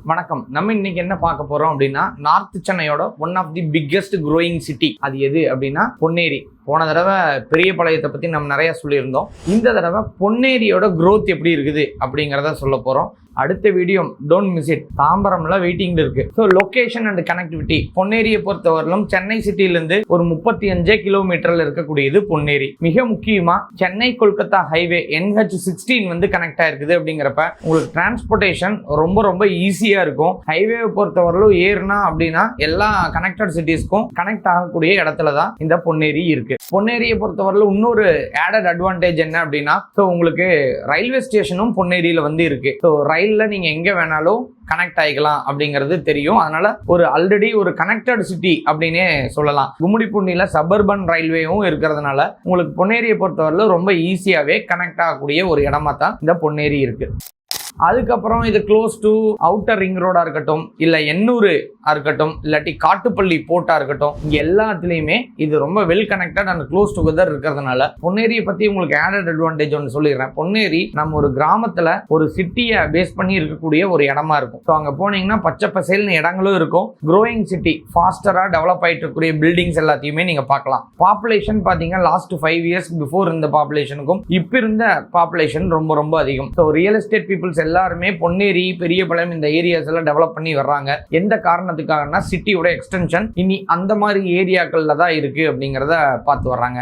வணக்கம். நம்ம இன்னைக்கு என்ன பார்க்க போறோம் அப்படின்னா, நார்த் சென்னையோட one of the biggest growing city அது எது அப்படின்னா பொன்னேரி. போன தடவை பெரியபாளையத்தை பற்றி நம்ம நிறைய சொல்லியிருந்தோம். இந்த தடவை பொன்னேரியோட க்ரோத் எப்படி இருக்குது அப்படிங்கிறத சொல்ல போகிறோம். அடுத்த வீடியோ டோன்ட் மிஸ் இட். தாம்பரம்ல வெயிட்டிங்ல இருக்கு. ஸோ லொகேஷன் அண்ட் கனெக்டிவிட்டி பொன்னேரியை பொறுத்தவரையிலும் சென்னை சிட்டியிலிருந்து ஒரு 35 கிலோமீட்டர்ல இருக்கக்கூடியது பொன்னேரி. மிக முக்கியமா சென்னை கொல்கத்தா ஹைவே NH16 வந்து கனெக்ட் ஆயிருக்குது. அப்படிங்கிறப்ப உங்களுக்கு டிரான்ஸ்போர்டேஷன் ரொம்ப ரொம்ப ஈஸியா இருக்கும். ஹைவேவை பொறுத்தவரையிலும் ஏறுனா அப்படின்னா எல்லா கனெக்டட் சிட்டிஸ்க்கும் கனெக்ட் ஆகக்கூடிய இடத்துல தான் இந்த பொன்னேரி இருக்கு. பொன்னேரியை பொறுத்தவரையிலும் இன்னொரு ஆடட் அட்வான்டேஜ் என்ன அப்படின்னா, ஸோ உங்களுக்கு ரயில்வே ஸ்டேஷனும் பொன்னேரியில வந்து இருக்கு. ஸோ ரயில்ல நீங்க எங்க வேணாலும் கனெக்ட் ஆகிக்கலாம் அப்படிங்கிறது தெரியும். அதனால ஒரு ஆல்ரெடி ஒரு கனெக்டட் சிட்டி அப்படின்னே சொல்லலாம். கும்மிடிப்பூண்டியில சபர்பன் ரயில்வேவும் இருக்கிறதுனால உங்களுக்கு பொன்னேரியை பொறுத்தவரையில ரொம்ப ஈஸியாவே கனெக்ட் ஆகக்கூடிய ஒரு இடமா தான் இந்த பொன்னேரி இருக்கு. அதுக்கப்புறம் இது க்ளோஸ் டு அவுட்டர் ரிங் ரோடா இருக்கட்டும், இல்ல எண்ணூர் இருக்கட்டும், இல்லாட்டி காட்டுப்பள்ளி போர்ட்டா இருக்கட்டும், இங்க எல்லாத்துலயுமே இது ரொம்ப well connected and close together இருக்கிறதுனால பொன்னேரியை பத்தி உங்களுக்கு ஆடட் அட்வான்டேஜ் ஒன்று சொல்லிடுறேன். பொன்னேரி நம்ம ஒரு கிராமத்துல ஒரு சிட்டியை பேஸ் பண்ணி இருக்கக்கூடிய ஒரு இடமா இருக்கும். ஸோ அங்க போனீங்கன்னா பச்சை பசேல்னு இடங்களும் இருக்கும். க்ரோயிங் சிட்டி, ஃபாஸ்டரா டெவலப் ஆயிட்டு இருக்கக்கூடிய பில்டிங்ஸ் எல்லாத்தையுமே நீங்க பார்க்கலாம். பாப்புலேஷன் பாத்தீங்கன்னா லாஸ்ட் 5 இயர்ஸ் பிஃபோர் இந்த பாப்புலேஷனுக்கும் இப்ப இருந்த பாப்புலேஷன் ரொம்ப ரொம்ப அதிகம். ஸோ ரியல் எஸ்டேட் பீப்புள்ஸ் எல்லாருமே பொன்னேரி, பெரியபாளையம் இந்த ஏரியாஸ் எல்லாம் டெவலப் பண்ணி வர்றாங்க. எந்த காரணத்துக்காகனா சிட்டியோட எக்ஸ்டென்ஷன் இனி அந்த மாதிரி ஏரியாக்கள்ல தான் இருக்கு அப்படிங்கிறத பார்த்து வர்றாங்க.